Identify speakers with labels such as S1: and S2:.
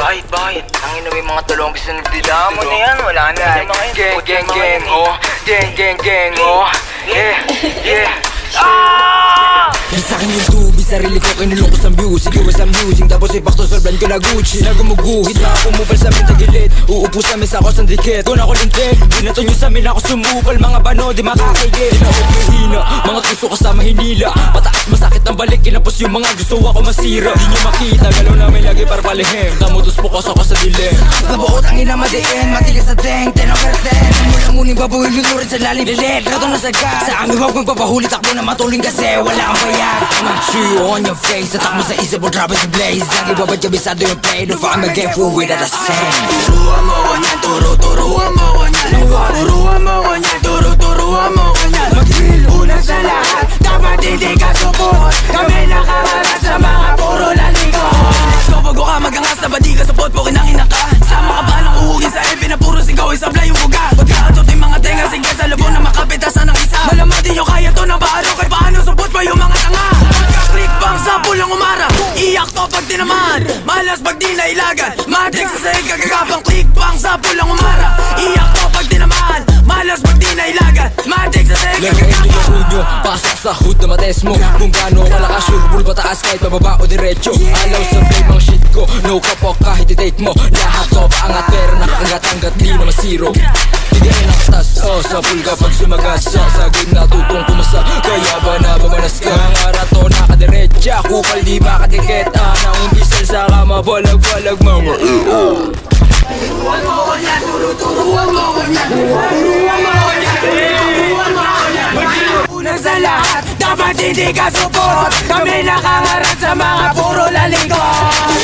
S1: Bakit? Ang ina may mga dalawang bis na nagdila mo na yan. Wala na. Gang, oh. Gang, oh. Yeah.
S2: Sa akin yung tubig, sarili ko kinulong ko sa music. Iwas ang music, tapos ipakto solban ko na Gucci. Nagumuguhit na ako mupal sa amin tagilid. Uupo sa mesa ko sa dikit. Kung ako lintik, binato nyo sa amin ako sumupal. Mga bano, di makakigit. Tinawag yung hina, mga puso ko sa mahinila. Pataas masakit ang balik, kinapos yung mga gusto ako masira. Di nyo makita, galaw namin lagi para palihim. Tamutos po ako sa dilim. Nabuot ang ina madiin, matigas na teng, 10 over 10. Mula-muning babuhin, lunurin sa lalim. Lilit, rato na sagad. Sa amin huwag magpapahuli, takbo na matuling kasi wala kang bayad. Show you on your face, atak mo sa isip mo, drop it to blaze. Lagi babad kabisado yung play, no fuck me get full with the same. Turuan mo ko niyan, turuan mo ko niyan. Turuan mo ko niyan, turuan mo ko niyan. Mag-drill, una sa lahat, dapat hindi ka support. Kami nakaharap sa mga puro lalikot. Bago ka magangas na badi ka sa pot, po kinangina ka. Sama ka ba ng uhugin sa EP na puro sigaw, isablay yung buga. Pagkaatot yung mga tenga, sige sa labo na makapitasan ng isa. Malamang di nyo kaya to na baaro, kahit paano support pa yung mga tanga. Pagka-click bang sa pulang umara, iyak to pag tinaman, malas pag di nailagan. Matrix sa sahig kagagapang click bang sa pulang umara, iyak to pag tinaman, malas pag di nailagan. Matrix sa sahig kagagapang. Lagayin nyo yung nyo, pasok sa hood na mates mo. Kung gaano kalakas, sure bull pataas kahit bababa o diretso. Alaw sa play mga shit ko, no kapok kahit i-date mo. Lahat to paangat pero nakaangat-angat, di na masiro. Bigay ng katas, sa pool kapag sumagasa. Sa game natutong kumasa, kaya ba nabamanas ka? Ang arato nakadiretsa, kupal di makadikit. Naumpisal sa kama, balag-balag mga turuan mo ko niyan, turuan mo ko niyan. Turuan mo ko niyan, turuan mo ko niyan. Unang sa lahat, dapat hindi ka support. Kami nakaharap sa mga puro lalikot.